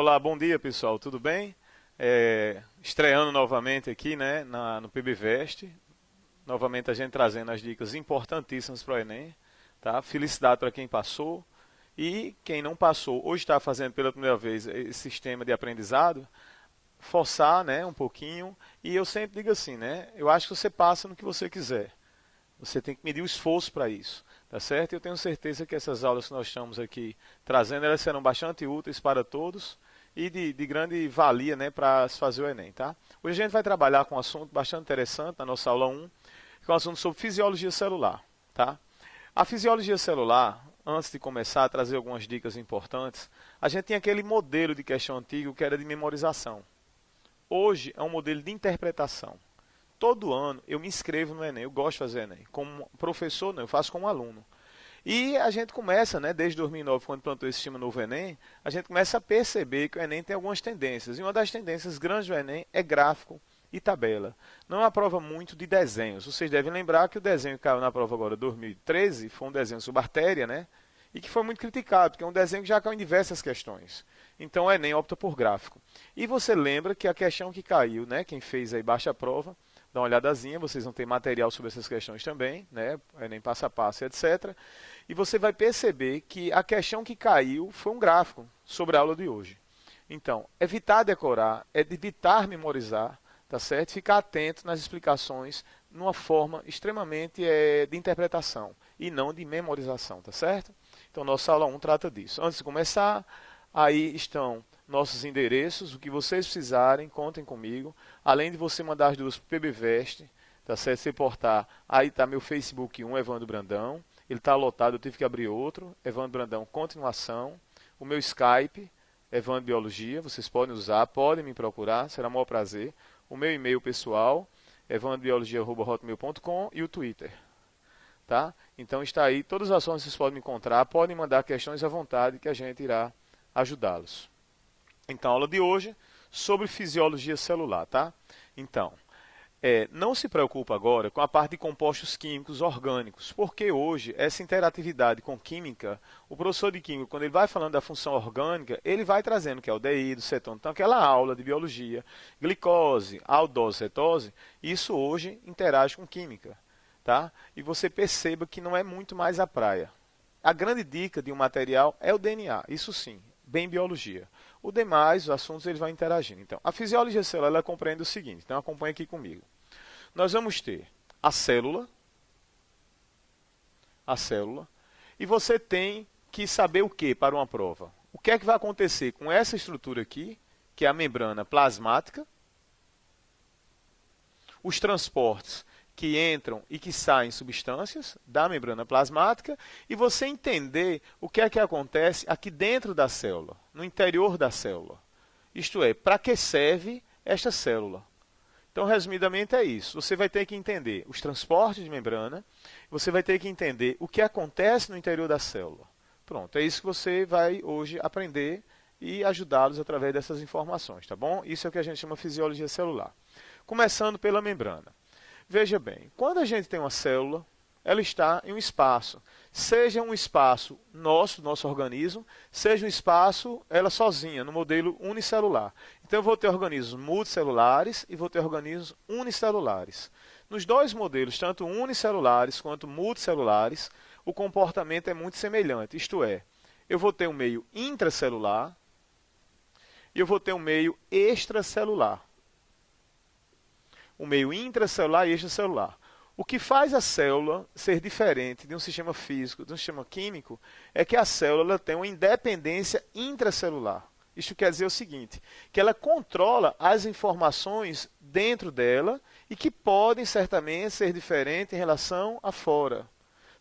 Olá, bom dia pessoal, tudo bem? Estreando novamente aqui, né, no PBVest, novamente a gente trazendo as dicas importantíssimas para o Enem, tá? Felicidade para quem passou e quem não passou, hoje está fazendo pela primeira vez esse sistema de aprendizado, forçar, né, um pouquinho, e eu sempre digo assim, né, eu acho que você passa no que você quiser. Você tem que medir o esforço para isso, tá certo? Eu tenho certeza que essas aulas que nós estamos aqui trazendo, elas serão bastante úteis para todos e de grande valia, né, para se fazer o Enem, tá? Hoje a gente vai trabalhar com um assunto bastante interessante na nossa aula 1, que é um assunto sobre fisiologia celular, tá? A fisiologia celular, antes de começar a trazer algumas dicas importantes, a gente tinha aquele modelo de questão antigo que era de memorização. Hoje é um modelo de interpretação. Todo ano eu me inscrevo no Enem, eu gosto de fazer Enem. Como professor, não, eu faço como aluno. E a gente começa, né, desde 2009, quando plantou esse sistema novo Enem, a gente começa a perceber que o Enem tem algumas tendências. E uma das tendências grandes do Enem é gráfico e tabela. Não é uma prova muito de desenhos. Vocês devem lembrar que o desenho que caiu na prova agora, 2013, foi um desenho sobre artéria, né? E que foi muito criticado, porque é um desenho que já caiu em diversas questões. Então o Enem opta por gráfico. E você lembra que a questão que caiu, né, quem fez aí baixa prova, dá uma olhadazinha, vocês vão ter material sobre essas questões também, né? Enem passo a passo, etc. E você vai perceber que a questão que caiu foi um gráfico sobre a aula de hoje. Então, evitar decorar, evitar memorizar, tá certo? Ficar atento nas explicações numa forma extremamente de interpretação e não de memorização, tá certo? Então, nossa aula 1 trata disso. Antes de começar, aí estão nossos endereços, o que vocês precisarem, contem comigo. Além de você mandar as duas para o PBVest, tá certo? Você portar, aí está meu Facebook 1, Evandro Brandão. Ele está lotado, eu tive que abrir outro, Evandro Brandão Continuação. O meu Skype, Evandro Biologia, vocês podem usar, podem me procurar, será um maior prazer. O meu e-mail pessoal, evandrobiologia@hotmail.com e o Twitter. Tá? Então está aí, todas as formas vocês podem me encontrar, podem mandar questões à vontade que a gente irá ajudá-los. Então, a aula de hoje sobre fisiologia celular, tá? Então, não se preocupe agora com a parte de compostos químicos orgânicos, porque hoje essa interatividade com química, o professor de química, quando ele vai falando da função orgânica, ele vai trazendo que é aldeído, cetona, então aquela aula de biologia, glicose, aldose, cetose, isso hoje interage com química, tá? E você perceba que não é muito mais a praia. A grande dica de um material é o DNA, isso sim, bem biologia. O demais, os assuntos, eles vão interagindo. Então, a fisiologia celular ela compreende o seguinte, então acompanhe aqui comigo. Nós vamos ter a célula, e você tem que saber o que para uma prova? O que é que vai acontecer com essa estrutura aqui, que é a membrana plasmática, os transportes que entram e que saem substâncias da membrana plasmática e você entender o que é que acontece aqui dentro da célula, no interior da célula. Isto é, para que serve esta célula. Então, resumidamente é isso. Você vai ter que entender os transportes de membrana, você vai ter que entender o que acontece no interior da célula. Pronto, é isso que você vai hoje aprender e ajudá-los através dessas informações, tá bom? Isso é o que a gente chama de fisiologia celular. Começando pela membrana. Veja bem, quando a gente tem uma célula, ela está em um espaço. Seja um espaço nosso, nosso organismo, seja um espaço ela sozinha, no modelo unicelular. Então eu vou ter organismos multicelulares e vou ter organismos unicelulares. Nos dois modelos, tanto unicelulares quanto multicelulares, o comportamento é muito semelhante. Isto é, eu vou ter um meio intracelular e eu vou ter um meio extracelular. O meio intracelular e extracelular. O que faz a célula ser diferente de um sistema físico, de um sistema químico, é que a célula tem uma independência intracelular. Isso quer dizer o seguinte, que ela controla as informações dentro dela e que podem certamente ser diferentes em relação a fora.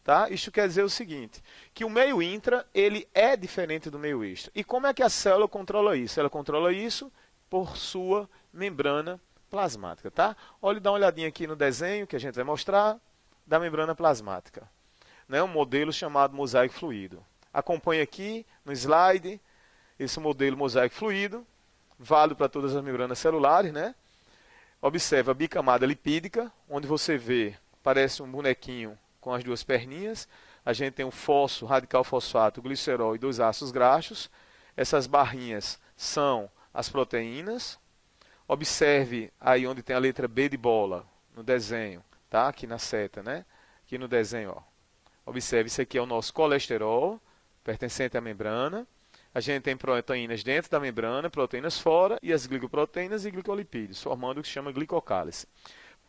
Tá? Isso quer dizer o seguinte, que o meio intra ele é diferente do meio extra. E como é que a célula controla isso? Ela controla isso por sua membrana plasmática, tá? Olha, dá uma olhadinha aqui no desenho que a gente vai mostrar da membrana plasmática. Né? Um modelo chamado mosaico fluido. Acompanhe aqui no slide esse modelo mosaico fluido, válido para todas as membranas celulares, né? Observe a bicamada lipídica, onde você vê, parece um bonequinho com as duas perninhas. A gente tem um fósforo, radical fosfato, glicerol e dois ácidos graxos. Essas barrinhas são as proteínas. Observe aí onde tem a letra B de bola, no desenho, tá? Aqui na seta, né? Aqui no desenho, ó. Observe, isso aqui é o nosso colesterol, pertencente à membrana. A gente tem proteínas dentro da membrana, proteínas fora, e as glicoproteínas e glicolipídios, formando o que se chama glicocálice.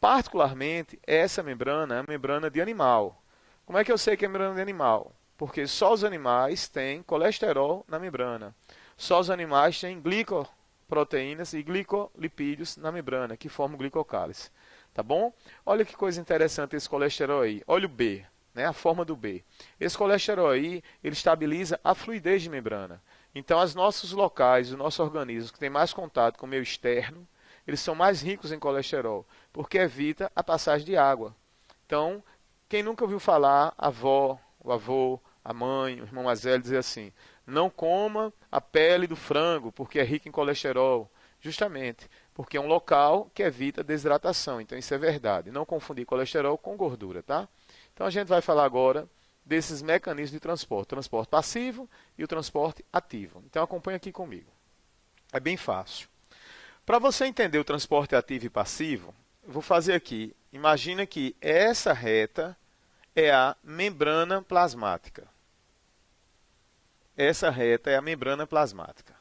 Particularmente, essa membrana é a membrana de animal. Como é que eu sei que é membrana de animal? Porque só os animais têm colesterol na membrana. Só os animais têm glicoproteínas e glicolipídios na membrana, que formam o glicocálice. Tá bom? Olha que coisa interessante esse colesterol aí. Olha o B, né? A forma do B. Esse colesterol aí, ele estabiliza a fluidez de membrana. Então, os nossos locais, o nosso organismo que tem mais contato com o meio externo, eles são mais ricos em colesterol, porque evita a passagem de água. Então, quem nunca ouviu falar, a avó, o avô, a mãe, o irmão mais velho dizer assim, não coma a pele do frango, porque é rico em colesterol. Justamente, porque é um local que evita desidratação. Então, isso é verdade. Não confundir colesterol com gordura, tá? Então, a gente vai falar agora desses mecanismos de transporte. O transporte passivo e o transporte ativo. Então, acompanha aqui comigo. É bem fácil. Para você entender o transporte ativo e passivo, eu vou fazer aqui. Imagina que essa reta é a membrana plasmática. Essa reta é a membrana plasmática.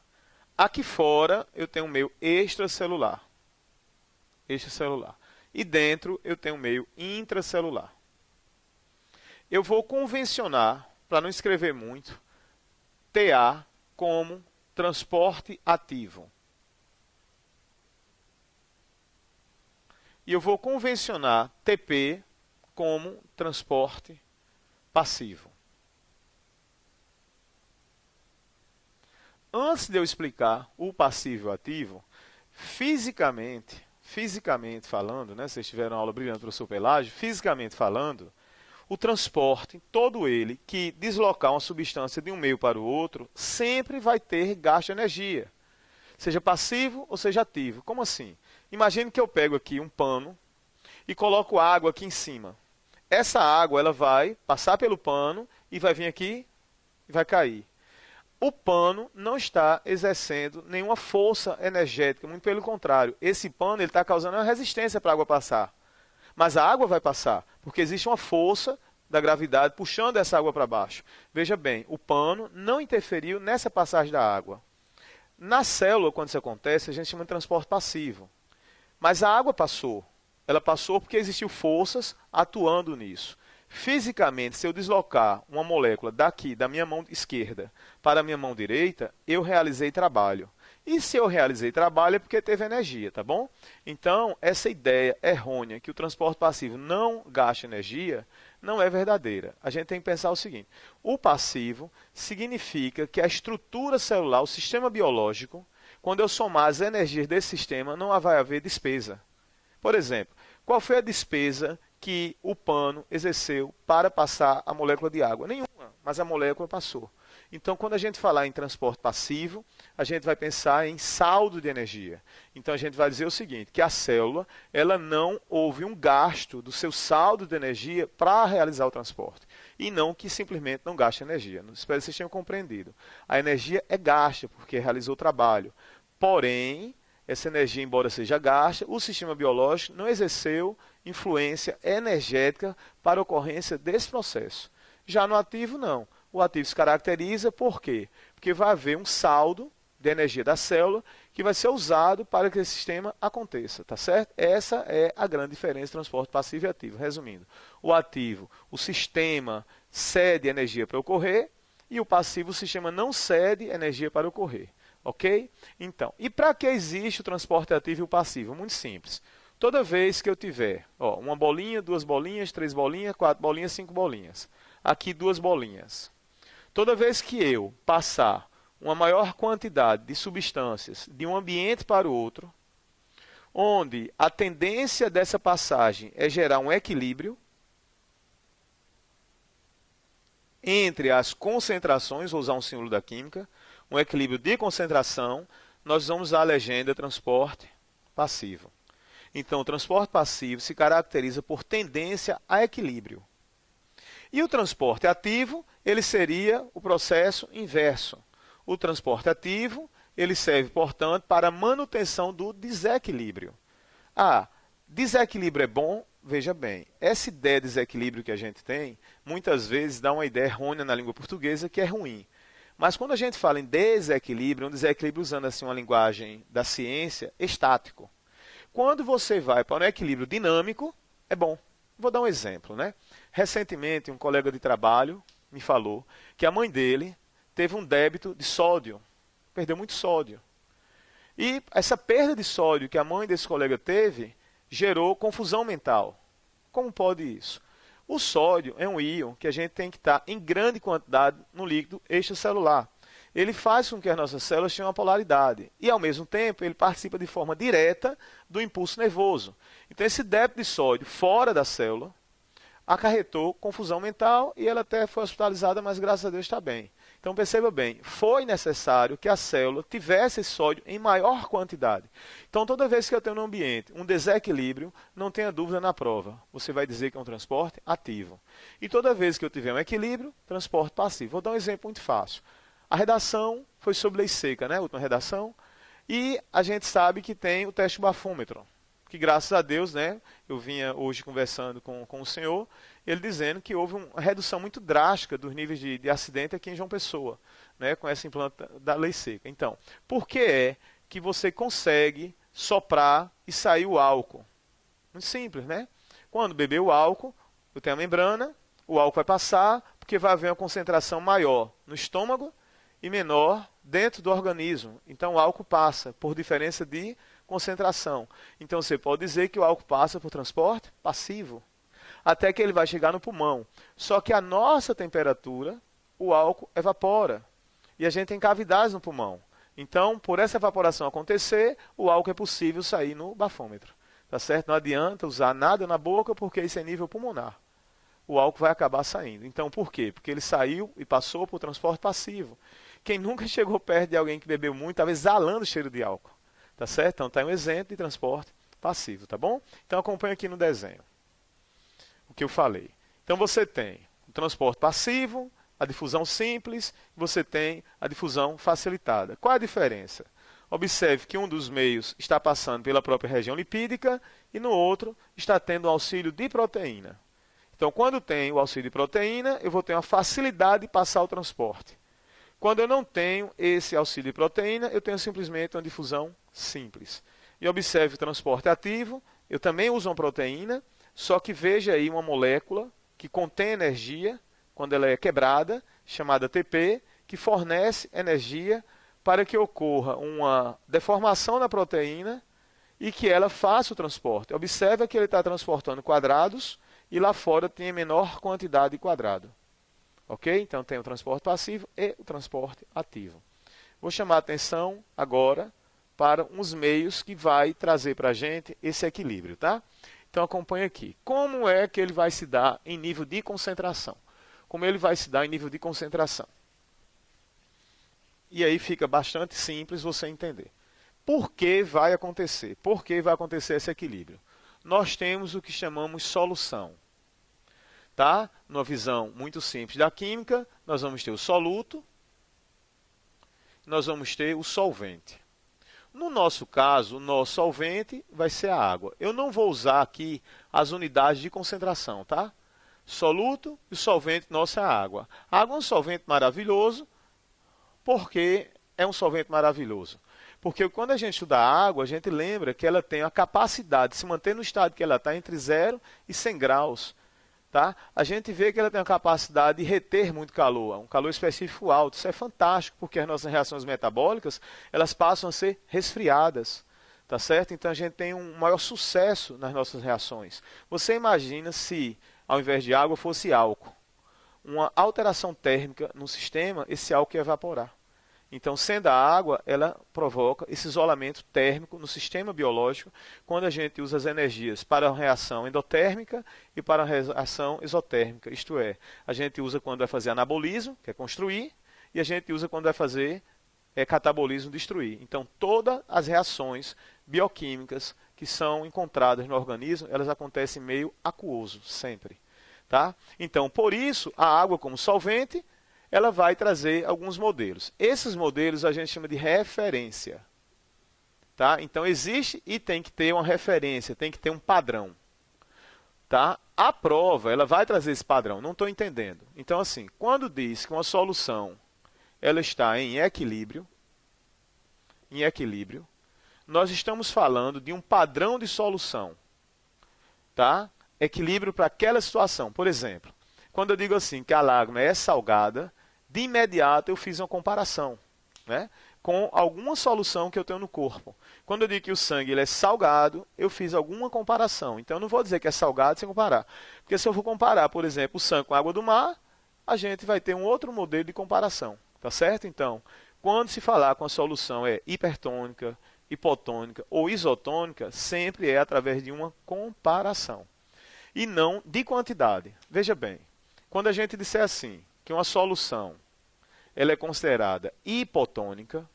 Aqui fora eu tenho um meio extracelular. Extracelular. E dentro eu tenho um meio intracelular. Eu vou convencionar, para não escrever muito, TA como transporte ativo. E eu vou convencionar TP como transporte passivo. Antes de eu explicar o passivo e o ativo, fisicamente falando, né, vocês tiveram aula brilhante do professor Pelágio, fisicamente falando, o transporte, todo ele, que deslocar uma substância de um meio para o outro, sempre vai ter gasto de energia, seja passivo ou seja ativo. Como assim? Imagine que eu pego aqui um pano e coloco água aqui em cima. Essa água ela vai passar pelo pano e vai vir aqui e vai cair. O pano não está exercendo nenhuma força energética, muito pelo contrário. Esse pano está causando uma resistência para a água passar. Mas a água vai passar, porque existe uma força da gravidade puxando essa água para baixo. Veja bem, o pano não interferiu nessa passagem da água. Na célula, quando isso acontece, a gente chama de transporte passivo. Mas a água passou. Ela passou porque existiu forças atuando nisso. Fisicamente, se eu deslocar uma molécula daqui, da minha mão esquerda, para a minha mão direita, eu realizei trabalho. E se eu realizei trabalho é porque teve energia, tá bom? Então, essa ideia errônea que o transporte passivo não gasta energia, não é verdadeira. A gente tem que pensar o seguinte, o passivo significa que a estrutura celular, o sistema biológico, quando eu somar as energias desse sistema, não vai haver despesa. Por exemplo, qual foi a despesa que o pano exerceu para passar a molécula de água? Nenhuma, mas a molécula passou. Então, quando a gente falar em transporte passivo, a gente vai pensar em saldo de energia. Então, a gente vai dizer o seguinte, que a célula, ela não houve um gasto do seu saldo de energia para realizar o transporte. E não que simplesmente não gaste energia. Espero que vocês tenham compreendido. A energia é gasta porque realizou o trabalho. Porém, essa energia, embora seja gasta, o sistema biológico não exerceu influência energética para a ocorrência desse processo. Já no ativo, não. O ativo se caracteriza por quê? Porque vai haver um saldo de energia da célula que vai ser usado para que esse sistema aconteça, tá certo? Essa é a grande diferença entre transporte passivo e ativo. Resumindo, o ativo, o sistema cede energia para ocorrer e o passivo, o sistema não cede energia para ocorrer. Ok? Então, e para que existe o transporte ativo e o passivo? Muito simples. Toda vez que eu tiver uma bolinha, 2 bolinhas, 3 bolinhas, 4 bolinhas, 5 bolinhas. Aqui 2 bolinhas. Toda vez que eu passar uma maior quantidade de substâncias de um ambiente para o outro, onde a tendência dessa passagem é gerar um equilíbrio entre as concentrações, vou usar um símbolo da química, um equilíbrio de concentração, nós vamos usar a legenda transporte passivo. Então, o transporte passivo se caracteriza por tendência a equilíbrio. E o transporte ativo, ele seria o processo inverso. O transporte ativo, ele serve, portanto, para a manutenção do desequilíbrio. Desequilíbrio é bom? Veja bem, essa ideia de desequilíbrio que a gente tem, muitas vezes dá uma ideia errônea na língua portuguesa que é ruim. Mas quando a gente fala em desequilíbrio, um desequilíbrio usando assim uma linguagem da ciência, estático. Quando você vai para um equilíbrio dinâmico, é bom. Vou dar um exemplo, né? Recentemente, um colega de trabalho me falou que a mãe dele teve um débito de sódio, perdeu muito sódio. E essa perda de sódio que a mãe desse colega teve gerou confusão mental. Como pode isso? O sódio é um íon que a gente tem que estar em grande quantidade no líquido extracelular. Ele faz com que as nossas células tenham uma polaridade. E, ao mesmo tempo, ele participa de forma direta do impulso nervoso. Então, esse débito de sódio fora da célula acarretou confusão mental e ela até foi hospitalizada, mas graças a Deus está bem. Então perceba bem, foi necessário que a célula tivesse esse sódio em maior quantidade. Então toda vez que eu tenho no ambiente um desequilíbrio, não tenha dúvida na prova. Você vai dizer que é um transporte ativo. E toda vez que eu tiver um equilíbrio, transporte passivo. Vou dar um exemplo muito fácil. A redação foi sobre lei seca, né? A última redação. E a gente sabe que tem o teste bafômetro. Que graças a Deus, né, eu vinha hoje conversando com o senhor, ele dizendo que houve uma redução muito drástica dos níveis de acidente aqui em João Pessoa, né, com essa implanta da lei seca. Então, por que é que você consegue soprar e sair o álcool? Muito simples, né? Quando beber o álcool, eu tenho a membrana, o álcool vai passar, porque vai haver uma concentração maior no estômago e menor dentro do organismo. Então o álcool passa por diferença de concentração. Então você pode dizer que o álcool passa por transporte passivo, até que ele vai chegar no pulmão. Só que a nossa temperatura, o álcool evapora. E a gente tem cavidades no pulmão. Então, por essa evaporação acontecer, o álcool é possível sair no bafômetro. Tá certo? Não adianta usar nada na boca, porque isso é nível pulmonar. O álcool vai acabar saindo. Então, por quê? Porque ele saiu e passou por transporte passivo. Quem nunca chegou perto de alguém que bebeu muito, estava exalando o cheiro de álcool. Tá certo? Então, está um exemplo de transporte passivo, tá bom? Então, acompanha aqui no desenho o que eu falei. Então, você tem o transporte passivo, a difusão simples, você tem a difusão facilitada. Qual a diferença? Observe que um dos meios está passando pela própria região lipídica e no outro está tendo o auxílio de proteína. Então, quando tem o auxílio de proteína, eu vou ter uma facilidade de passar o transporte. Quando eu não tenho esse auxílio de proteína, eu tenho simplesmente uma difusão simples. E observe o transporte ativo, eu também uso uma proteína, só que veja aí uma molécula que contém energia, quando ela é quebrada, chamada ATP, que fornece energia para que ocorra uma deformação na proteína e que ela faça o transporte. Observe que ele está transportando quadrados e lá fora tem a menor quantidade de quadrado. Ok? Então tem o transporte passivo e o transporte ativo. Vou chamar a atenção agora para uns meios que vai trazer para a gente esse equilíbrio, tá? Então acompanha aqui. Como é que ele vai se dar em nível de concentração? Como ele vai se dar em nível de concentração? E aí fica bastante simples você entender. Por que vai acontecer? Por que vai acontecer esse equilíbrio? Nós temos o que chamamos solução. Tá? Numa visão muito simples da química, nós vamos ter o soluto, nós vamos ter o solvente. No nosso caso, o nosso solvente vai ser a água. Eu não vou usar aqui as unidades de concentração, tá? Soluto e o solvente nosso é a água. A água é um solvente maravilhoso, porque é um solvente maravilhoso. Porque quando a gente estuda a água, a gente lembra que ela tem a capacidade de se manter no estado que ela está entre 0 e 100 graus. Tá? A gente vê que ela tem a capacidade de reter muito calor, um calor específico alto. Isso é fantástico, porque as nossas reações metabólicas elas passam a ser resfriadas. Tá certo? Então a gente tem um maior sucesso nas nossas reações. Você imagina se, ao invés de água, fosse álcool. Uma alteração térmica no sistema, esse álcool ia evaporar. Então, sendo a água, ela provoca esse isolamento térmico no sistema biológico, quando a gente usa as energias para a reação endotérmica e para a reação exotérmica. Isto é, a gente usa quando vai fazer anabolismo, que é construir, e a gente usa quando vai fazer catabolismo, destruir. Então, todas as reações bioquímicas que são encontradas no organismo, elas acontecem meio aquoso, sempre. Tá? Então, por isso, a água como solvente, ela vai trazer alguns modelos. Esses modelos a gente chama de referência. Tá? Então existe e tem que ter uma referência, tem que ter um padrão. Tá? A prova ela vai trazer esse padrão, não estou entendendo. Então assim, quando diz que uma solução ela está em equilíbrio, nós estamos falando de um padrão de solução. Tá? Equilíbrio para aquela situação. Por exemplo, quando eu digo assim que a lágrima é salgada, de imediato eu fiz uma comparação, né, com alguma solução que eu tenho no corpo. Quando eu digo que o sangue ele é salgado, eu fiz alguma comparação. Então eu não vou dizer que é salgado sem comparar. Porque se eu for comparar, por exemplo, o sangue com a água do mar, a gente vai ter um outro modelo de comparação. Tá certo? Então, quando se falar com a solução é hipertônica, hipotônica ou isotônica, sempre é através de uma comparação. E não de quantidade. Veja bem, quando a gente disser assim, que uma solução ela é considerada hipotônica,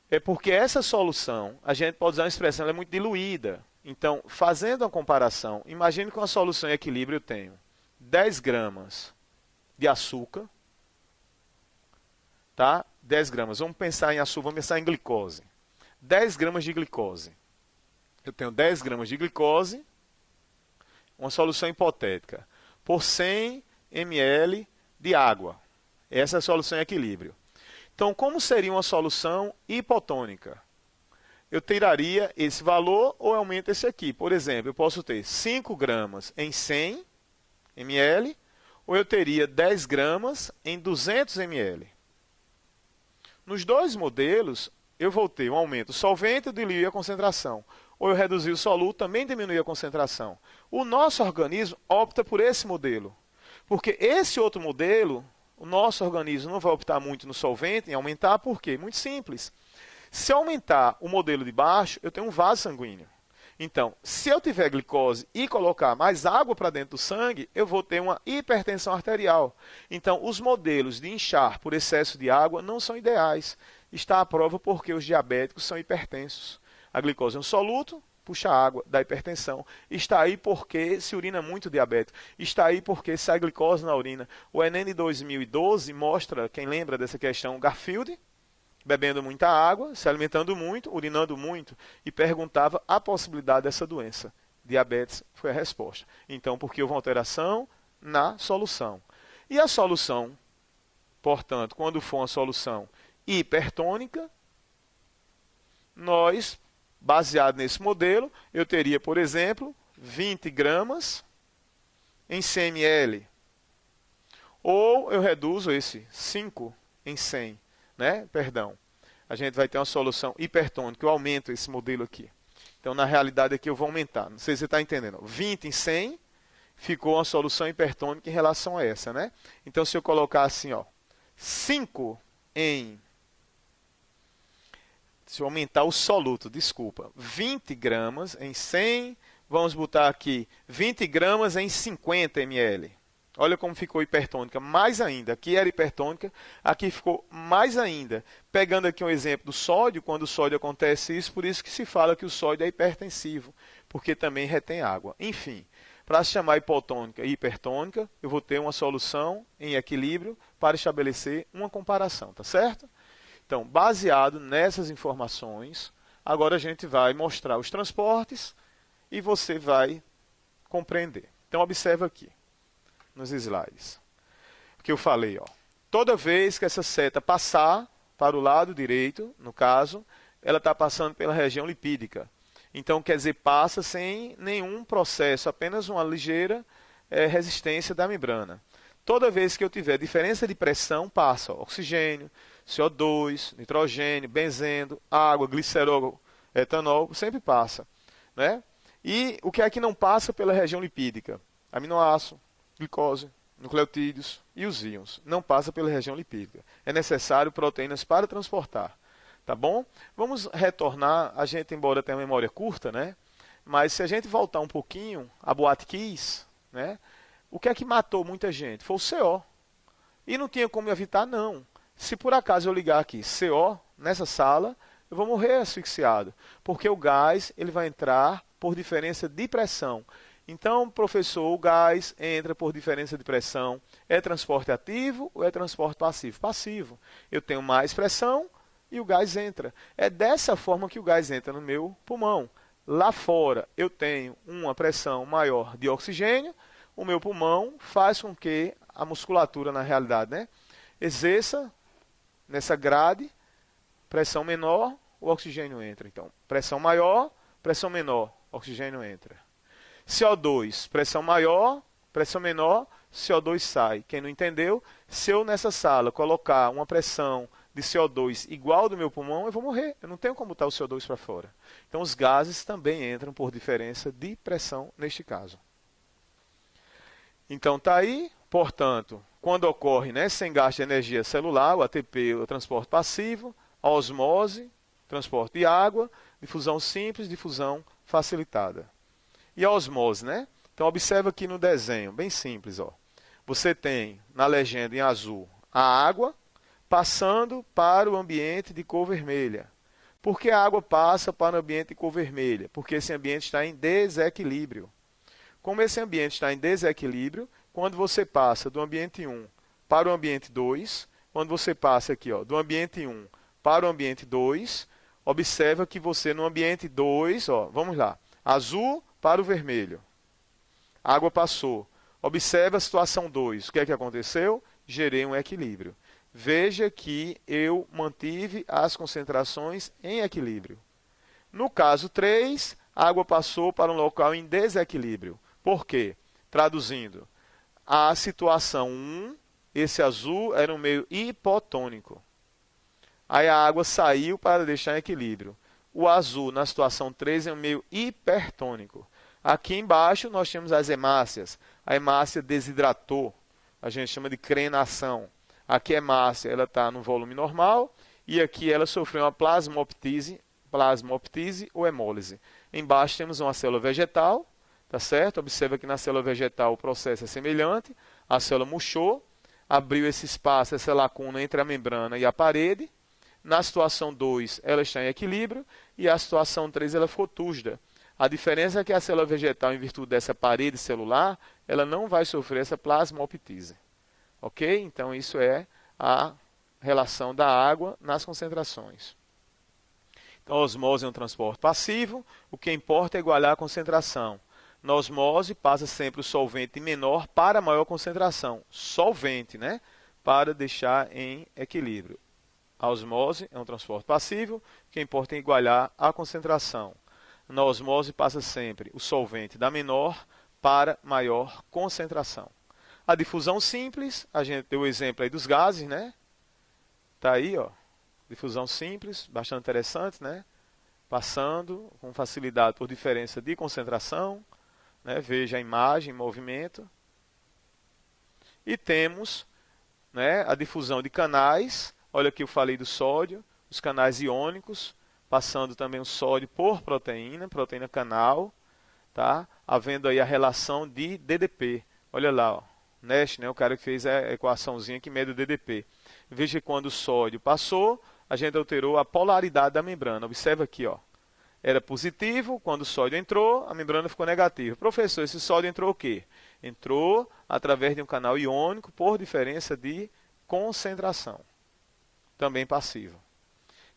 é porque essa solução, a gente pode usar uma expressão, ela é muito diluída. Então, fazendo uma comparação, imagine que uma solução em equilíbrio eu tenho 10 gramas de açúcar, tá? 10 gramas, vamos pensar em açúcar, vamos pensar em glicose. 10 gramas de glicose. Eu tenho 10 gramas de glicose, uma solução hipotética, por 100 ml de água. Essa é a solução em equilíbrio. Então, como seria uma solução hipotônica? Eu tiraria esse valor ou aumento esse aqui. Por exemplo, eu posso ter 5 gramas em 100 ml, ou eu teria 10 gramas em 200 ml. Nos dois modelos, eu vou ter um aumento solvente, eu diluir a concentração. Ou eu reduzir o soluto, também diminuir a concentração. O nosso organismo opta por esse modelo. Porque esse outro modelo, o nosso organismo não vai optar muito no solvente, em aumentar, por quê? Muito simples. Se aumentar o modelo de baixo, eu tenho um vaso sanguíneo. Então, se eu tiver glicose e colocar mais água para dentro do sangue, eu vou ter uma hipertensão arterial. Então, os modelos de inchar por excesso de água não são ideais. Está à prova porque os diabéticos são hipertensos. A glicose é um soluto, puxa água, dá hipertensão. Está aí porque se urina muito diabético. Está aí porque sai glicose na urina. O Enem de 2012 mostra, quem lembra dessa questão, Garfield, bebendo muita água, se alimentando muito, urinando muito, e perguntava a possibilidade dessa doença. Diabetes foi a resposta. Então, porque houve uma alteração na solução. E a solução, portanto, quando for uma solução hipertônica, nós, baseado nesse modelo, eu teria, por exemplo, 20 gramas em 100 ml. Ou eu reduzo esse 5 em 100, né? Perdão. A gente vai ter uma solução hipertônica. Eu aumento esse modelo aqui. Então, na realidade, aqui eu vou aumentar. Não sei se você está entendendo. 20 em 100 ficou uma solução hipertônica em relação a essa, né? Então, se eu colocar assim, ó, 5 em... Se eu aumentar o soluto, desculpa, 20 gramas em 100, vamos botar aqui 20 gramas em 50 ml. Olha como ficou hipertônica, mais ainda. Aqui era hipertônica, aqui ficou mais ainda. Pegando aqui um exemplo do sódio, quando o sódio acontece isso, por isso que se fala que o sódio é hipertensivo, porque também retém água. Enfim, para se chamar hipotônica e hipertônica, eu vou ter uma solução em equilíbrio para estabelecer uma comparação, tá certo? Então, baseado nessas informações, agora a gente vai mostrar os transportes e você vai compreender. Então, observa aqui, nos slides. O que eu falei, ó. Toda vez que essa seta passar para o lado direito, no caso, ela está passando pela região lipídica. Então, quer dizer, passa sem nenhum processo, apenas uma ligeira resistência da membrana. Toda vez que eu tiver diferença de pressão, passa ó, oxigênio, CO2, nitrogênio, benzeno, água, glicerol, etanol, sempre passa. Né? E o que é que não passa pela região lipídica? Aminoácido, glicose, nucleotídeos e os íons. Não passa pela região lipídica. É necessário proteínas para transportar. Tá bom? Vamos retornar, a gente, embora tenha uma memória curta, né? Mas se a gente voltar um pouquinho a Boate Kiss, né? O que é que matou muita gente? Foi o CO. E não tinha como evitar, não. Se por acaso eu ligar aqui CO nessa sala, eu vou morrer asfixiado. Porque o gás ele vai entrar por diferença de pressão. Então, professor, o gás entra por diferença de pressão. É transporte ativo ou é transporte passivo? Passivo. Eu tenho mais pressão e o gás entra. É dessa forma que o gás entra no meu pulmão. Lá fora eu tenho uma pressão maior de oxigênio, o meu pulmão faz com que a musculatura, na realidade, né, exerça nessa grade, pressão menor, o oxigênio entra. Então, pressão maior, pressão menor, oxigênio entra. CO2, pressão maior, pressão menor, CO2 sai. Quem não entendeu, se eu nessa sala colocar uma pressão de CO2 igual ao do meu pulmão, eu vou morrer. Eu não tenho como botar o CO2 para fora. Então os gases também entram por diferença de pressão neste caso. Então está aí, portanto, quando ocorre, né, sem gasto de energia celular, o ATP, o transporte passivo, a osmose, transporte de água, difusão simples, difusão facilitada. E a osmose, né? Então observa aqui no desenho, bem simples, ó. Você tem na legenda em azul a água passando para o ambiente de cor vermelha. Por que a água passa para o ambiente de cor vermelha? Porque esse ambiente está em desequilíbrio. Como esse ambiente está em desequilíbrio, quando você passa do ambiente 1 para o ambiente 2, quando você passa aqui, ó, do ambiente 1 para o ambiente 2, observa que você no ambiente 2, ó, vamos lá, azul para o vermelho. A água passou. Observe a situação 2. O que é que aconteceu? Gerei um equilíbrio. Veja que eu mantive as concentrações em equilíbrio. No caso 3, a água passou para um local em desequilíbrio. Por quê? Traduzindo, a situação 1, esse azul era um meio hipotônico. Aí a água saiu para deixar em equilíbrio. O azul, na situação 3, é um meio hipertônico. Aqui embaixo nós temos as hemácias. A hemácia desidratou. A gente chama de crenação. Aqui a hemácia está no volume normal e aqui ela sofreu uma plasmoptise ou hemólise. Embaixo temos uma célula vegetal, tá certo? Observa que na célula vegetal o processo é semelhante. A célula murchou, abriu esse espaço, essa lacuna entre a membrana e a parede. Na situação 2, ela está em equilíbrio e a situação 3, ela ficou túrgida. A diferença é que a célula vegetal, em virtude dessa parede celular, ela não vai sofrer essa plasmoptise. Ok? Então, isso é a relação da água nas concentrações. Então, a osmose é um transporte passivo. O que importa é igualar a concentração. Na osmose, passa sempre o solvente menor para a maior concentração. Solvente, né? Para deixar em equilíbrio. A osmose é um transporte passivo. O que importa é igualar a concentração. Na osmose, passa sempre o solvente da menor para maior concentração. A difusão simples, a gente deu o exemplo aí dos gases, né? Tá aí, ó. Difusão simples, bastante interessante, né? Passando com facilidade por diferença de concentração, né? Veja a imagem, movimento. E temos, né, a difusão de canais. Olha aqui eu falei do sódio, os canais iônicos, passando também o sódio por proteína canal, tá? Havendo aí a relação de DDP. Olha lá, ó. Nash, né, o cara que fez a equaçãozinha que mede o DDP. Veja que quando o sódio passou, a gente alterou a polaridade da membrana. Observa aqui, ó. Era positivo, quando o sódio entrou, a membrana ficou negativa. Professor, esse sódio entrou o quê? Entrou através de um canal iônico por diferença de concentração. Também passivo.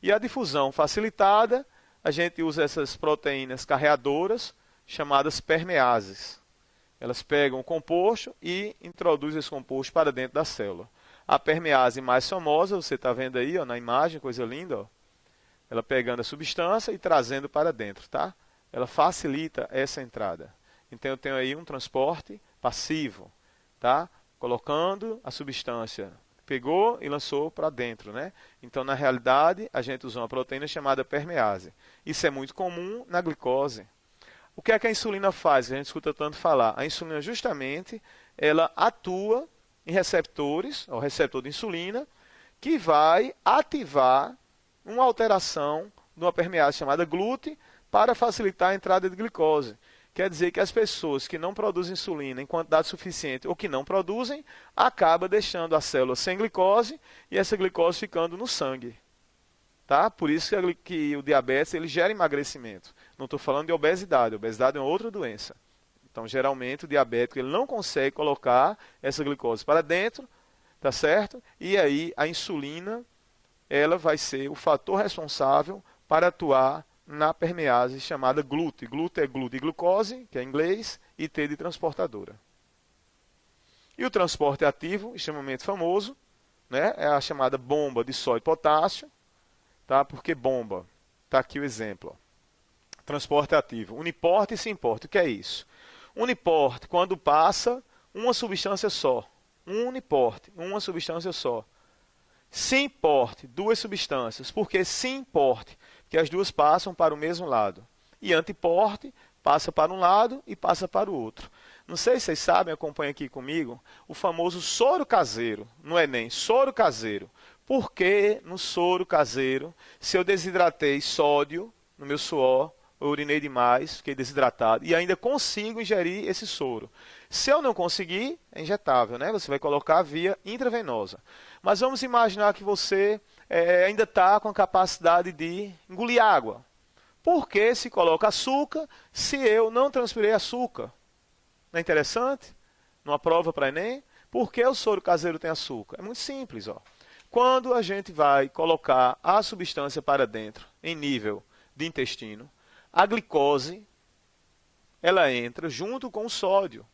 E a difusão facilitada, a gente usa essas proteínas carreadoras, chamadas permeases. Elas pegam o composto e introduzem esse composto para dentro da célula. A permease mais famosa, você está vendo aí, ó, na imagem, coisa linda, ó. Ela pegando a substância e trazendo para dentro, tá? Ela facilita essa entrada. Então eu tenho aí um transporte passivo, tá? Colocando a substância, pegou e lançou para dentro, né? Então na realidade a gente usa uma proteína chamada permease. Isso é muito comum na glicose. O que é que a insulina faz? A gente escuta tanto falar. A insulina justamente, ela atua em receptores, o receptor de insulina, que vai ativar uma alteração de uma permease chamada GLUT para facilitar a entrada de glicose. Quer dizer que as pessoas que não produzem insulina em quantidade suficiente ou que não produzem, acabam deixando a célula sem glicose e essa glicose ficando no sangue. Tá? Por isso que o diabetes ele gera emagrecimento. Não estou falando de obesidade. Obesidade é uma outra doença. Então, geralmente, o diabético ele não consegue colocar essa glicose para dentro, tá certo? E aí, a insulina, ela vai ser o fator responsável para atuar na permease chamada GLUT. GLUT é GLU de glucose, que é em inglês, e T de transportadora. E o transporte ativo, extremamente famoso, né? É a chamada bomba de sódio e potássio. Tá? Por que bomba? Está aqui o exemplo. Ó. Transporte ativo. Uniporte e simporte. O que é isso? Uniporte, quando passa uma substância só. Um uniporte, uma substância só. Simporte, duas substâncias. Por que simporte? Porque as duas passam para o mesmo lado. E antiporte, passa para um lado e passa para o outro. Não sei se vocês sabem, acompanhem aqui comigo, o famoso soro caseiro. No Enem, soro caseiro. Por que no soro caseiro, se eu desidratei sódio no meu suor, eu urinei demais, fiquei desidratado, e ainda consigo ingerir esse soro? Se eu não conseguir, é injetável, né? Você vai colocar via intravenosa. Mas vamos imaginar que você ainda está com a capacidade de engolir água. Por que se coloca açúcar se eu não transpirei açúcar? Não é interessante? Numa prova para Enem? Por que o soro caseiro tem açúcar? É muito simples, ó. Quando a gente vai colocar a substância para dentro, em nível de intestino, a glicose, ela entra junto com o sódio,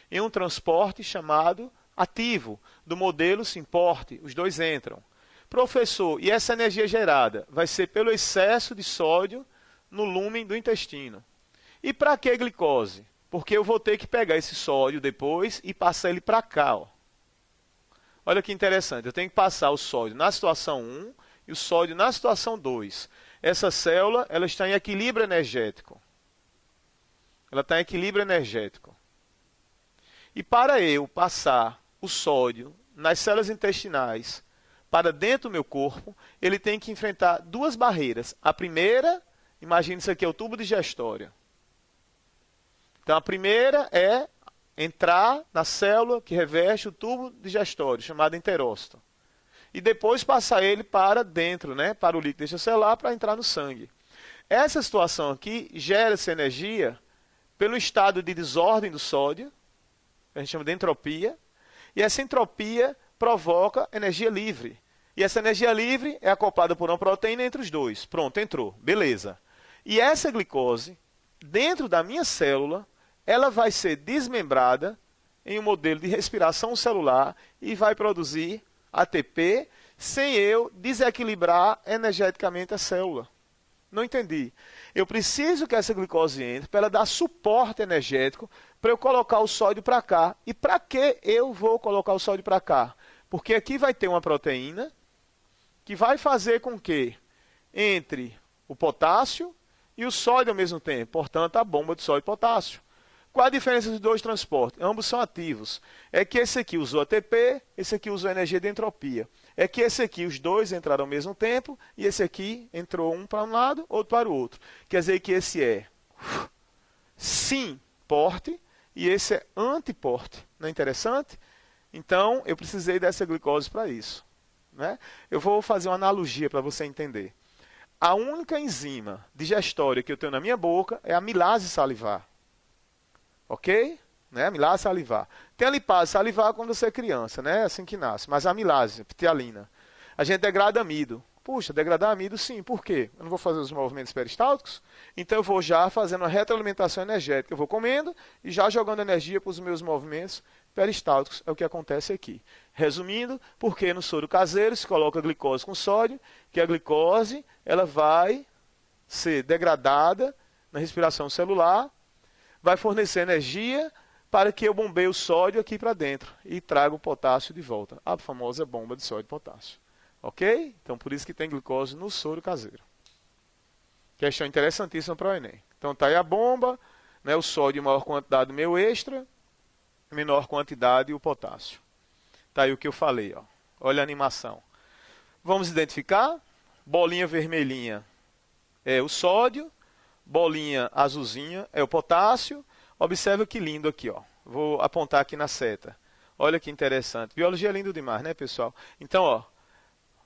em um transporte chamado ativo, do modelo simporte, os dois entram. Professor, e essa energia gerada vai ser pelo excesso de sódio no lúmen do intestino. E para que glicose? Porque eu vou ter que pegar esse sódio depois e passar ele para cá, ó. Olha que interessante, eu tenho que passar o sódio na situação 1 e o sódio na situação 2. Essa célula ela está em equilíbrio energético. Ela está em equilíbrio energético. E para eu passar o sódio nas células intestinais para dentro do meu corpo, ele tem que enfrentar duas barreiras. A primeira, imagine isso aqui, é o tubo digestório. Então a primeira é entrar na célula que reveste o tubo digestório, chamado enterócito. E depois passar ele para dentro, né, para o líquido extracelular, para entrar no sangue. Essa situação aqui gera essa energia pelo estado de desordem do sódio, que a gente chama de entropia, e essa entropia provoca energia livre. E essa energia livre é acoplada por uma proteína entre os dois. Pronto, entrou. Beleza. E essa glicose, dentro da minha célula, ela vai ser desmembrada em um modelo de respiração celular e vai produzir ATP sem eu desequilibrar energeticamente a célula. Não entendi. Eu preciso que essa glicose entre para ela dar suporte energético para eu colocar o sódio para cá. E para que eu vou colocar o sódio para cá? Porque aqui vai ter uma proteína que vai fazer com que entre o potássio e o sódio ao mesmo tempo. Portanto, a bomba de sódio e potássio. Qual a diferença dos dois transportes? Ambos são ativos. É que esse aqui usou ATP, esse aqui usou energia de entropia. É que esse aqui, os dois entraram ao mesmo tempo, e esse aqui entrou um para um lado, outro para o outro. Quer dizer que esse é sim porte e esse é antiporte. Não é interessante? Então, eu precisei dessa glicose para isso. Né? Eu vou fazer uma analogia para você entender. A única enzima digestória que eu tenho na minha boca é a amilase salivar. Ok? Né? Amilase salivar. Tem a lipase salivar quando você é criança, né? Assim que nasce. Mas a amilase, ptialina. A gente degrada amido. Puxa, degradar amido sim. Por quê? Eu não vou fazer os movimentos peristálticos? Então eu vou já fazendo uma retroalimentação energética. Eu vou comendo e já jogando energia para os meus movimentos peristálticos. É o que acontece aqui. Resumindo, porque no soro caseiro se coloca glicose com sódio, que a glicose ela vai ser degradada na respiração celular, vai fornecer energia para que eu bombeie o sódio aqui para dentro e traga o potássio de volta. A famosa bomba de sódio e potássio. Ok? Então, por isso que tem glicose no soro caseiro. Questão interessantíssima para o Enem. Então, está aí a bomba, né, o sódio em maior quantidade, meu extra, menor quantidade o potássio. Está aí o que eu falei. Ó. Olha a animação. Vamos identificar. Bolinha vermelhinha é o sódio. Bolinha azulzinha é o potássio. Observa que lindo aqui, ó. Vou apontar aqui na seta. Olha que interessante. Biologia é lindo demais, né, pessoal? Então, ó,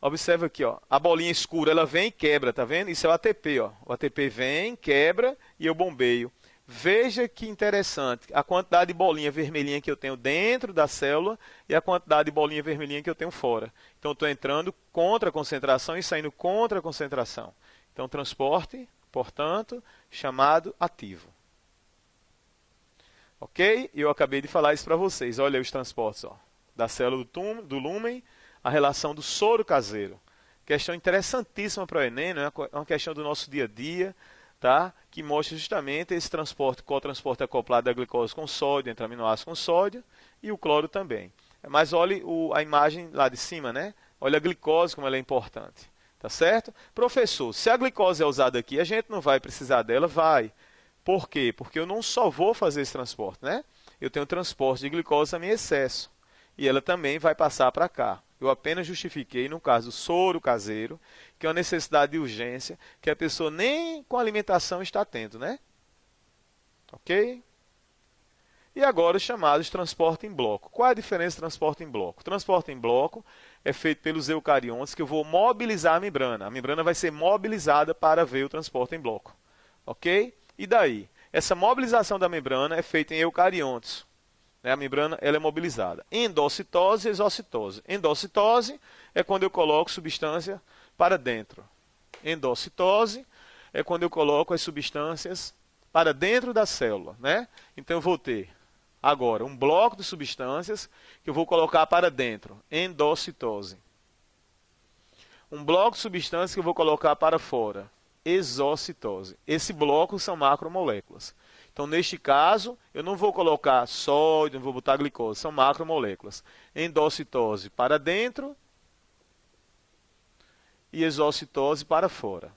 observa aqui, ó. A bolinha escura, ela vem e quebra, tá vendo? Isso é o ATP, ó. O ATP vem, quebra e eu bombeio. Veja que interessante, a quantidade de bolinha vermelhinha que eu tenho dentro da célula e a quantidade de bolinha vermelhinha que eu tenho fora. Então, estou entrando contra a concentração e saindo contra a concentração. Então, transporte, portanto, chamado ativo. Ok? Eu acabei de falar isso para vocês. Olha aí os transportes, ó, da célula do lúmen, a relação do soro caseiro. Questão interessantíssima para o Enem, né? É uma questão do nosso dia a dia, tá? Que mostra justamente esse transporte, cotransporte acoplado da glicose com sódio, entre aminoácidos com sódio, e o cloro também. Mas olhe a imagem lá de cima, né? Olha a glicose como ela é importante, tá certo? Professor, se a glicose é usada aqui, a gente não vai precisar dela? Vai. Por quê? Porque eu não só vou fazer esse transporte, né? Eu tenho transporte de glicose também em excesso. E ela também vai passar para cá. Eu apenas justifiquei, no caso do soro caseiro, que é uma necessidade de urgência, que a pessoa nem com alimentação está tendo, né? Ok? E agora os chamados transporte em bloco. Qual é a diferença do transporte em bloco? O transporte em bloco é feito pelos eucariontes, que eu vou mobilizar a membrana. A membrana vai ser mobilizada para ver o transporte em bloco. Ok? E daí? Essa mobilização da membrana é feita em eucariontes. A membrana ela é mobilizada. Endocitose e exocitose. Endocitose é quando eu coloco substância para dentro. Endocitose é quando eu coloco as substâncias para dentro da célula, né? Então eu vou ter agora um bloco de substâncias que eu vou colocar para dentro. Endocitose. Um bloco de substâncias que eu vou colocar para fora. Exocitose. Esse bloco são macromoléculas. Então, neste caso, eu não vou colocar sódio, não vou botar glicose, são macromoléculas. Endocitose para dentro e exocitose para fora.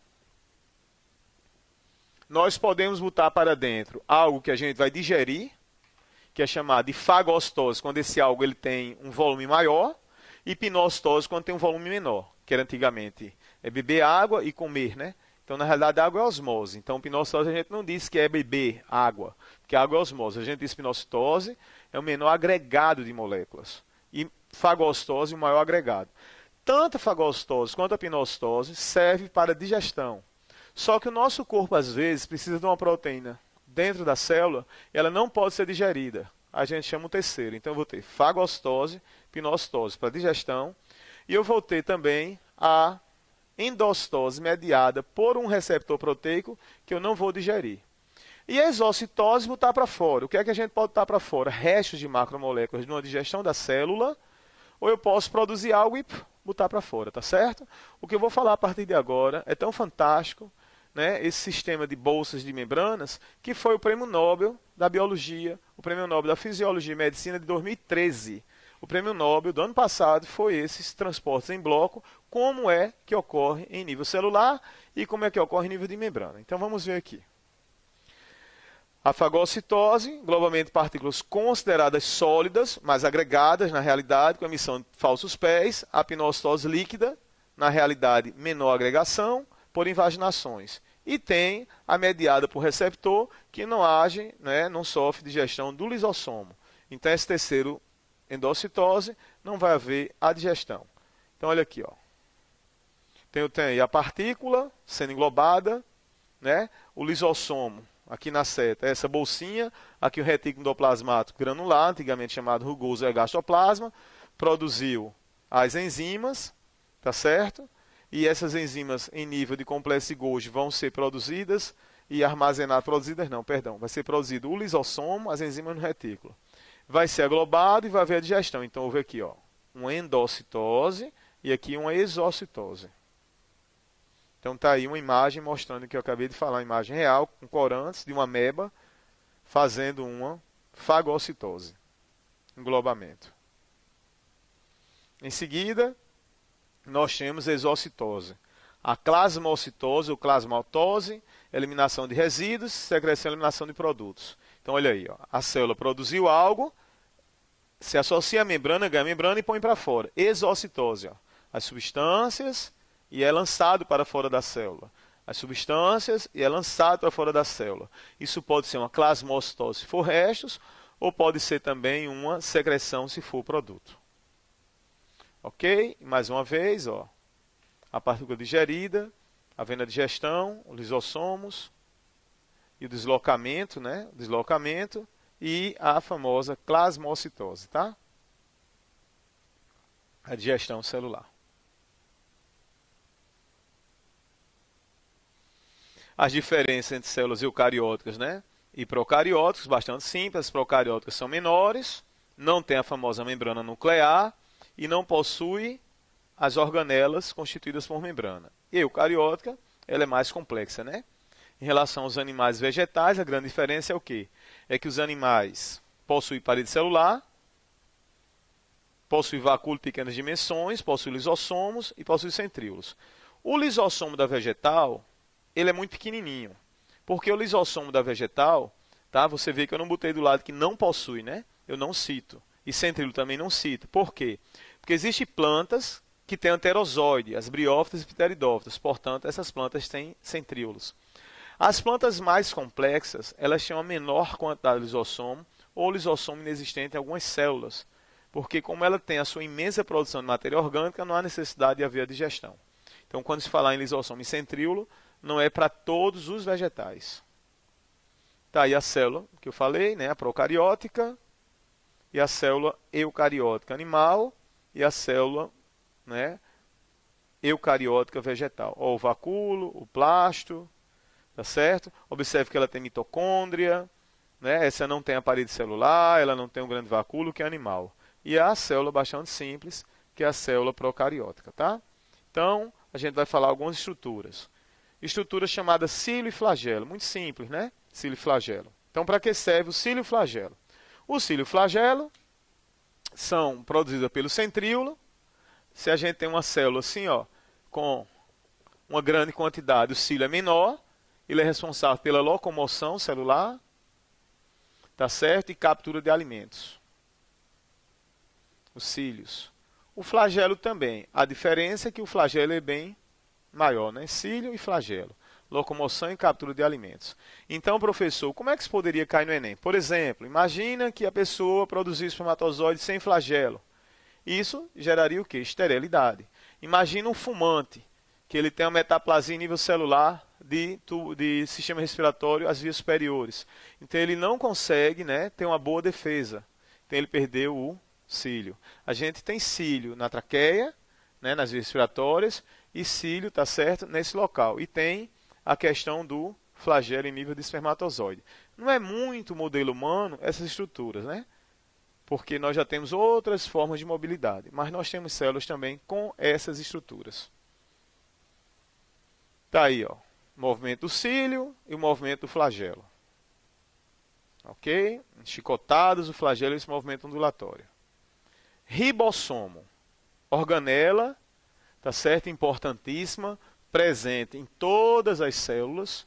Nós podemos botar para dentro algo que a gente vai digerir, que é chamado de fagocitose, quando esse algo ele tem um volume maior, e pinocitose, quando tem um volume menor, que era antigamente beber água e comer, né? Então, na realidade, a água é osmose. Então, pinocitose a gente não diz que é beber água, porque a água é osmose. A gente diz que pinocitose é o menor agregado de moléculas. E fagocitose, o maior agregado. Tanto a fagocitose quanto a pinocitose serve para digestão. Só que o nosso corpo, às vezes, precisa de uma proteína dentro da célula e ela não pode ser digerida. A gente chama o terceiro. Então, eu vou ter fagocitose, pinocitose para digestão. E eu vou ter também a endocitose mediada por um receptor proteico que eu não vou digerir. E a exocitose botar para fora. O que é que a gente pode botar para fora? Restos de macromoléculas de uma digestão da célula, ou eu posso produzir algo e botar para fora, tá certo? O que eu vou falar a partir de agora é tão fantástico, né, esse sistema de bolsas de membranas, que foi o Prêmio Nobel da Biologia, o Prêmio Nobel da Fisiologia e Medicina de 2013. O Prêmio Nobel do ano passado foi esses transportes em bloco, como é que ocorre em nível celular e como é que ocorre em nível de membrana. Então vamos ver aqui. A fagocitose, englobamento de partículas consideradas sólidas, mas agregadas na realidade, com emissão de falsos pés. A pinocitose líquida, na realidade menor agregação, por invaginações. E tem a mediada por receptor, que não age, né, não sofre digestão do lisossomo. Então esse terceiro, endocitose, não vai haver a digestão. Então olha aqui, ó. Tem a partícula sendo englobada, né? O lisossomo, aqui na seta, essa bolsinha, aqui o retículo endoplasmático granular, antigamente chamado rugoso ergastoplasma, produziu as enzimas, tá certo? E essas enzimas em nível de complexo de Golgi vão ser produzidas e armazenadas, vai ser produzido o lisossomo, as enzimas no retículo. Vai ser aglobado e vai haver a digestão. Então, houve aqui, ó, uma endocitose e aqui uma exocitose. Então, está aí uma imagem mostrando o que eu acabei de falar, uma imagem real, com corantes de uma ameba fazendo uma fagocitose, englobamento. Em seguida, nós temos a exocitose. A plasmocitose ou plasmaltose, eliminação de resíduos, secreção e eliminação de produtos. Então, olha aí, ó, a célula produziu algo, se associa à membrana, ganha a membrana e põe para fora. Exocitose, ó, as substâncias e é lançado para fora da célula. As substâncias e é lançado para fora da célula. Isso pode ser uma plasmocitose se for restos, ou pode ser também uma secreção se for produto. Ok? Mais uma vez, ó, a partícula digerida, havendo a digestão, os lisossomos e o deslocamento, né? O deslocamento e a famosa plasmocitose, tá? A digestão celular. As diferenças entre células eucarióticas, né, e procarióticas, bastante simples. As procarióticas são menores, não tem a famosa membrana nuclear e não possui as organelas constituídas por membrana. E a eucariótica, ela é mais complexa, né? Em relação aos animais vegetais, a grande diferença é o quê? É que os animais possuem parede celular, possuem vacúolo de pequenas dimensões, possuem lisossomos e possuem centríolos. O lisossomo da vegetal, ele é muito pequenininho. Porque o lisossomo da vegetal, tá? Você vê que eu não botei do lado que não possui, né? Eu não cito. E centríolo também não cito. Por quê? Porque existem plantas que têm anterozoide, as briófitas e pteridófitas. Portanto, essas plantas têm centríolos. As plantas mais complexas, elas têm uma menor quantidade de lisossomo ou lisossomo inexistente em algumas células. Porque como ela tem a sua imensa produção de matéria orgânica, não há necessidade de haver a digestão. Então, quando se falar em lisossomo e centríolo, não é para todos os vegetais. Tá aí a célula que eu falei, né? A procariótica e a célula eucariótica animal e a célula, né, eucariótica vegetal. Ó, o vacúolo, o plasto, tá certo? Observe que ela tem mitocôndria, né? Essa não tem a parede celular, ela não tem um grande vacúolo, que é animal. E a célula bastante simples, que é a célula procariótica, tá? Então, a gente vai falar algumas estruturas. Estrutura chamada cílio e flagelo. Muito simples, né? Cílio e flagelo. Então, para que serve o cílio e flagelo? O cílio e flagelo são produzidos pelo centríolo. Se a gente tem uma célula assim, ó, com uma grande quantidade, o cílio é menor. Ele é responsável pela locomoção celular, tá certo? E captura de alimentos. Os cílios. O flagelo também. A diferença é que o flagelo é bem maior, né? Cílio e flagelo. Locomoção e captura de alimentos. Então, professor, como é que isso poderia cair no Enem? Por exemplo, imagina que a pessoa produziu espermatozoide sem flagelo. Isso geraria o quê? Esterilidade. Imagina um fumante, que ele tem uma metaplasia em nível celular de sistema respiratório às vias superiores. Então, ele não consegue, né, ter uma boa defesa. Então, ele perdeu o cílio. A gente tem cílio na traqueia, né, nas vias respiratórias, e cílio, tá certo, nesse local. E tem a questão do flagelo em nível de espermatozoide. Não é muito modelo humano essas estruturas, né? Porque nós já temos outras formas de mobilidade, mas nós temos células também com essas estruturas. Tá aí, ó, o movimento do cílio e o movimento do flagelo. Ok? Chicotadas, o flagelo e esse movimento ondulatório. Ribossomo, organela, tá certo? Importantíssima, presente em todas as células,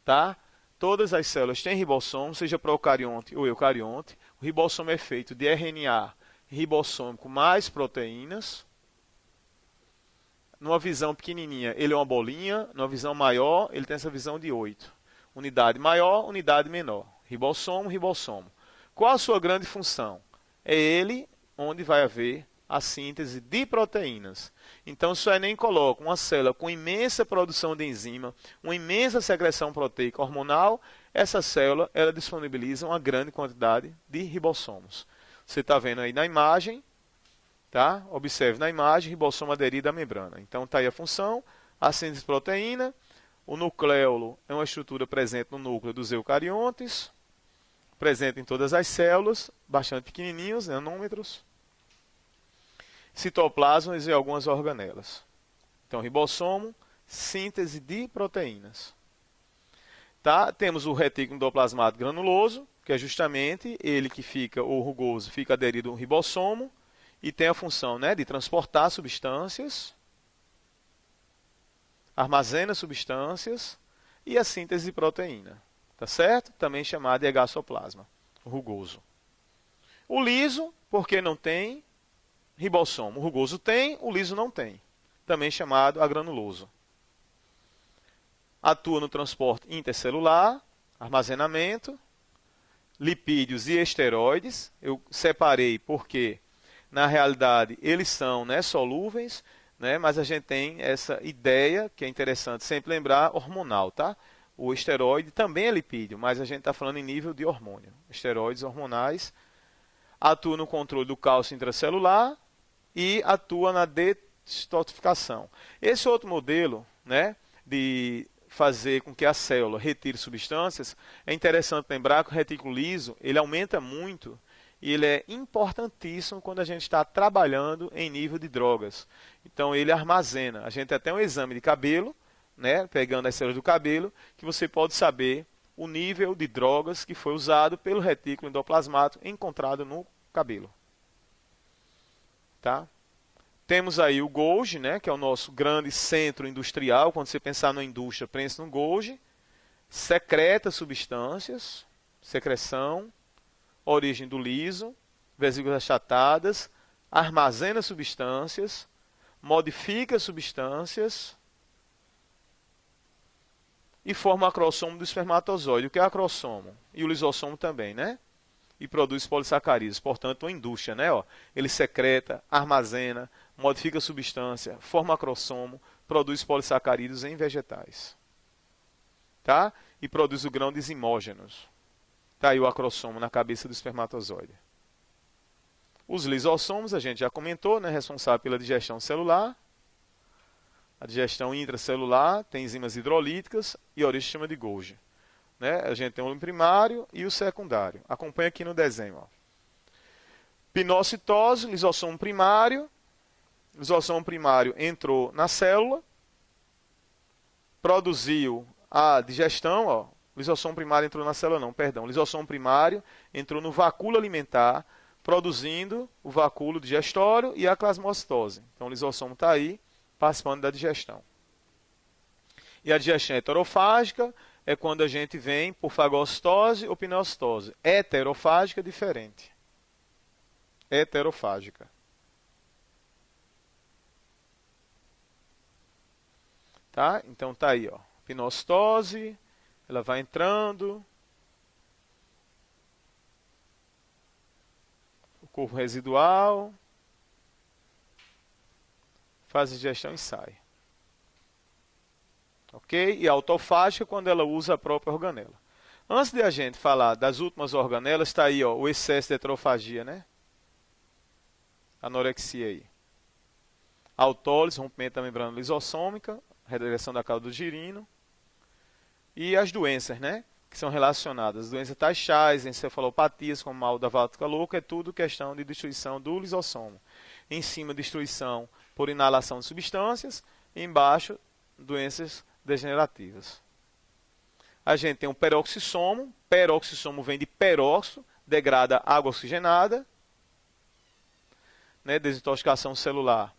tá? Todas as células têm ribossomo, seja procarionte ou eucarionte. O ribossomo é feito de RNA ribossômico mais proteínas. Numa visão pequenininha, ele é uma bolinha. Numa visão maior, ele tem essa visão de 8. Unidade maior, unidade menor. Ribossomo, ribossomo. Qual a sua grande função? É ele onde vai haver a síntese de proteínas. Então, se o Enem coloca uma célula com imensa produção de enzima, uma imensa secreção proteica hormonal, essa célula ela disponibiliza uma grande quantidade de ribossomos. Você está vendo aí na imagem, tá? Observe na imagem, ribossomo aderido à membrana. Então, está aí a função, a síntese de proteína. O nucleolo é uma estrutura presente no núcleo dos eucariontes, presente em todas as células, bastante pequenininhos, nanômetros. Citoplasmas e algumas organelas. Então, ribossomo, síntese de proteínas. Tá? Temos o retículo endoplasmático granuloso, que é justamente ele que fica, o rugoso, fica aderido ao ribossomo e tem a função, né, de transportar substâncias, armazena substâncias e a síntese de proteína. Tá certo? Também chamado de agassoplasma, rugoso. O liso, porque não tem ribossomo. O rugoso tem, o liso não tem. Também chamado agranuloso. Atua no transporte intercelular, armazenamento, lipídios e esteroides. Eu separei porque, na realidade, eles são, né, solúveis, né, mas a gente tem essa ideia, que é interessante sempre lembrar, hormonal. Tá? O esteroide também é lipídio, mas a gente está falando em nível de hormônio. Esteroides hormonais atuam no controle do cálcio intracelular e atua na detoxificação. Esse outro modelo, né, de fazer com que a célula retire substâncias, é interessante lembrar que o retículo liso ele aumenta muito e ele é importantíssimo quando a gente está trabalhando em nível de drogas. Então ele armazena. A gente tem até um exame de cabelo, né, pegando as células do cabelo, que você pode saber o nível de drogas que foi usado pelo retículo endoplasmático encontrado no cabelo. Tá? Temos aí o Golgi, né, que é o nosso grande centro industrial. Quando você pensar na indústria, pense no Golgi. Secreta substâncias, secreção, origem do liso, vesículas achatadas, armazena substâncias, modifica substâncias e forma o acrossomo do espermatozoide. O que é acrossomo? E o lisossomo também, né? E produz polissacarídeos. Portanto, uma indústria, né? Ó, ele secreta, armazena, modifica a substância, forma acrossomo, produz polissacarídeos em vegetais. Tá? E produz o grão de zimógenos. Tá aí o acrossomo na cabeça do espermatozoide. Os lisossomos, a gente já comentou, né? Responsável pela digestão celular. A digestão intracelular tem enzimas hidrolíticas e a origem chama de Golgi. Né? A gente tem o primário e o secundário. Acompanha aqui no desenho. Ó. Pinocitose, lisossomo primário. Lisossomo primário entrou na célula, produziu a digestão. Ó. Lisossomo primário entrou na célula, não, perdão. Lisossomo primário entrou no vacúolo alimentar, produzindo o vacúolo digestório e a plasmocitose. Então o lisossomo está aí, participando da digestão. E a digestão heterofágica é quando a gente vem por fagocitose ou pinocitose. Heterofágica é diferente. Heterofágica. Tá? Então tá aí, ó. Pinocitose, ela vai entrando. O corpo residual. Faz a digestão e sai. Ok? E a autofágica quando ela usa a própria organela. Antes de a gente falar das últimas organelas, está aí ó, o excesso de heterofagia, né? Anorexia aí. Autólise, rompimento da membrana lisossômica, regressão da cauda do girino. E as doenças, né? Que são relacionadas. Doenças taxais, encefalopatias, como mal da válvula louca, é tudo questão de destruição do lisossomo. Em cima, destruição por inalação de substâncias. E embaixo, doenças degenerativas. A gente tem um peroxissomo. Peroxissomo vem de peróxido, degrada água oxigenada. Né? Desintoxicação celular.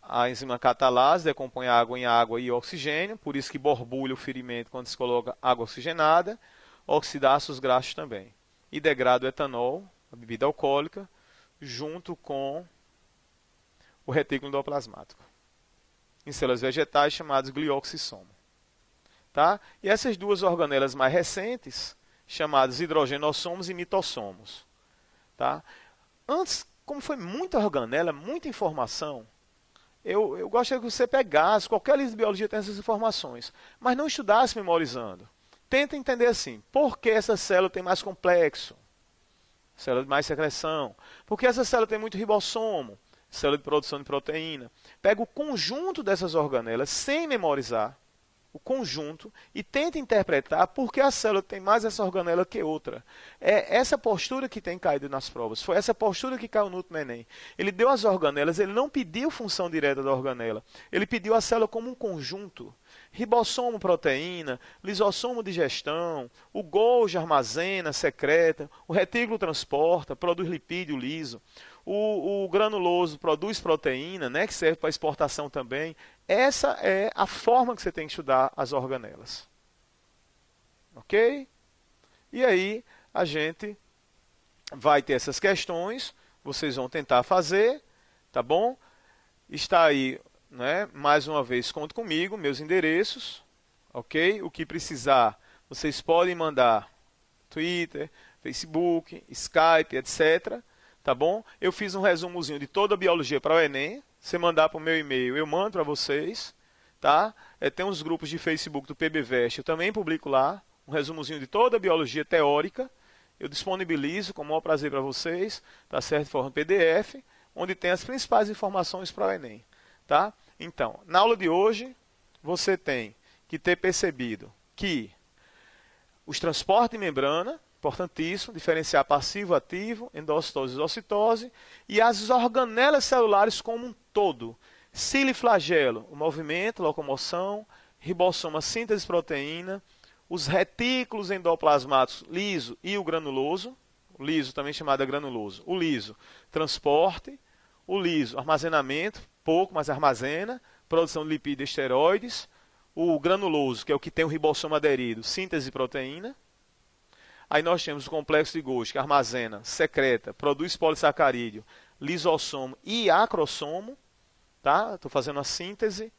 A enzima catalase decompõe a água em água e oxigênio, por isso que borbulha o ferimento quando se coloca água oxigenada, oxidáceos graxos também. E degrada o etanol, a bebida alcoólica, junto com o retículo endoplasmático. Em células vegetais chamadas glioxissomo. Tá? E essas duas organelas mais recentes, chamadas hidrogenossomos e mitossomos. Tá? Antes, como foi muita organela, muita informação, eu gostaria que você pegasse, qualquer livro de biologia tem essas informações, mas não estudasse memorizando. Tenta entender assim, por que essa célula tem mais complexo? Célula de mais secreção. Por que essa célula tem muito ribossomo? Célula de produção de proteína. Pega o conjunto dessas organelas, sem memorizar, o conjunto, e tenta interpretar por que a célula tem mais essa organela que outra. É essa postura que tem caído nas provas. Foi essa postura que caiu no último Enem. Ele deu as organelas, ele não pediu função direta da organela. Ele pediu a célula como um conjunto. Ribossomo, proteína, lisossomo, digestão, o Golgi armazena, secreta, o retículo transporta, produz lipídio liso. O granuloso produz proteína, né, que serve para exportação também. Essa é a forma que você tem que estudar as organelas. Ok? E aí a gente vai ter essas questões, vocês vão tentar fazer, tá bom? Está aí, né, mais uma vez, conta comigo, meus endereços, ok? O que precisar, vocês podem mandar Twitter, Facebook, Skype, etc., tá bom? Eu fiz um resumozinho de toda a biologia para o Enem. Você mandar para o meu e-mail, eu mando para vocês, tá? tem uns grupos de Facebook do PBVest, eu também publico lá, um resumozinho de toda a biologia teórica, eu disponibilizo com o maior prazer para vocês, tá certo? Em forma PDF, onde tem as principais informações para o Enem, tá? Então, na aula de hoje, você tem que ter percebido que os transportes de membrana, importantíssimo, diferenciar passivo, ativo, endocitose e exocitose, e as organelas celulares como um todo. Cila e flagelo, o movimento, locomoção, ribossoma, síntese proteína, os retículos endoplasmáticos liso e o granuloso, o liso também chamado granuloso, o liso, transporte, o liso, armazenamento, pouco, mas armazena, produção de lipídios e esteroides, o granuloso, que é o que tem o ribossoma aderido, síntese de proteína. Aí nós temos o complexo de Golgi, que armazena, secreta, produz polissacarídeo, lisossomo e acrossomo. Tá? Estou fazendo a síntese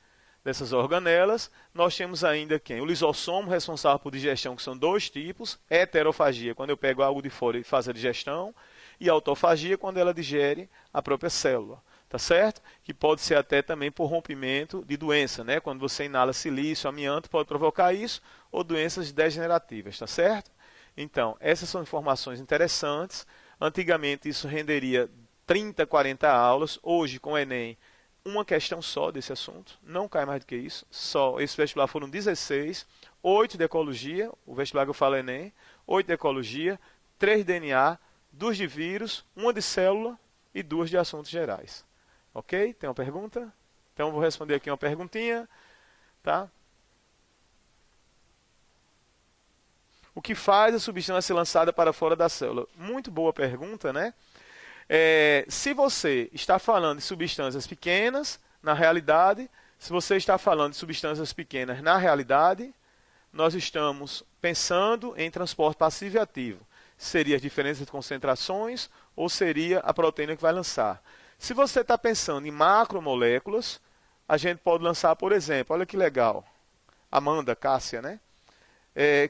dessas organelas. Nós temos ainda quem? O lisossomo, responsável por digestão, que são dois tipos. Heterofagia, quando eu pego algo de fora e faço a digestão. E autofagia, quando ela digere a própria célula. Tá certo? Que pode ser até também por rompimento de doença, né? Quando você inala silício, amianto, pode provocar isso, ou doenças degenerativas, tá certo? Então, essas são informações interessantes. Antigamente isso renderia 30, 40 aulas. Hoje, com o Enem, uma questão só desse assunto. Não cai mais do que isso. Só esse vestibular foram 16, 8 de ecologia, o vestibular que eu falo Enem, 8 de ecologia, 3 de DNA, 2 de vírus, 1 de célula e 2 de assuntos gerais. Ok? Tem uma pergunta? Então, vou responder aqui uma perguntinha. Tá? O que faz a substância ser lançada para fora da célula? Muito boa pergunta, né? Se você está falando de substâncias pequenas, na realidade, se você está falando de substâncias pequenas na realidade, nós estamos pensando em transporte passivo e ativo. Seria as diferenças de concentrações ou seria a proteína que vai lançar? Se você está pensando em macromoléculas, a gente pode lançar, por exemplo, olha que legal, Amanda, Cássia, né?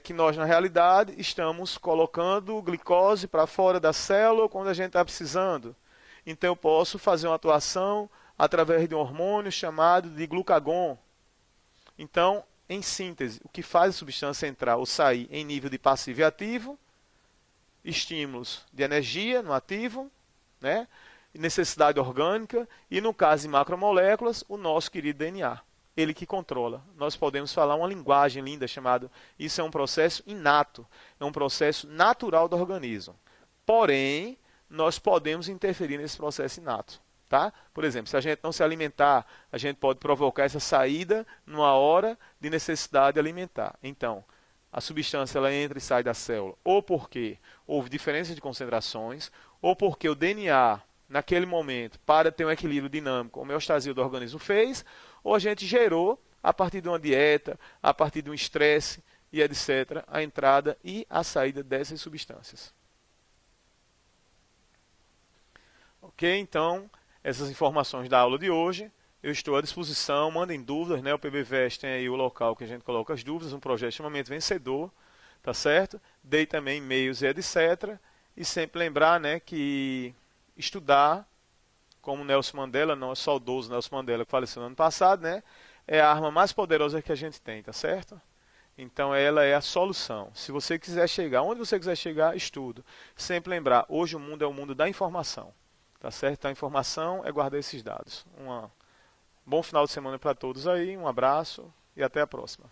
Que nós, na realidade, estamos colocando glicose para fora da célula quando a gente está precisando. Então, eu posso fazer uma atuação através de um hormônio chamado de glucagon. Então, em síntese, o que faz a substância entrar ou sair em nível de passivo e ativo? Estímulos de energia no ativo, né? Necessidade orgânica e, no caso de macromoléculas, o nosso querido DNA. Ele que controla. Nós podemos falar uma linguagem linda chamada, isso é um processo inato, é um processo natural do organismo. Porém, nós podemos interferir nesse processo inato. Tá? Por exemplo, se a gente não se alimentar, a gente pode provocar essa saída numa hora de necessidade alimentar. Então, a substância ela entra e sai da célula, ou porque houve diferença de concentrações, ou porque o DNA, naquele momento, para ter um equilíbrio dinâmico, a homeostasia do organismo fez, ou a gente gerou, a partir de uma dieta, a partir de um estresse e etc., a entrada e a saída dessas substâncias. Ok? Então, essas informações da aula de hoje, eu estou à disposição, mandem dúvidas, né? O PBVest tem aí o local que a gente coloca as dúvidas, um projeto extremamente vencedor, tá certo? Dei também e-mails e etc. E sempre lembrar, né, que estudar, como Nelson Mandela, não é saudoso Nelson Mandela que faleceu no ano passado, né? É a arma mais poderosa que a gente tem, tá certo? Então ela é a solução. Se você quiser chegar, onde você quiser chegar, estudo. Sempre lembrar, hoje o mundo é o mundo da informação, tá certo? A informação é guardar esses dados. Bom final de semana para todos aí, um abraço e até a próxima.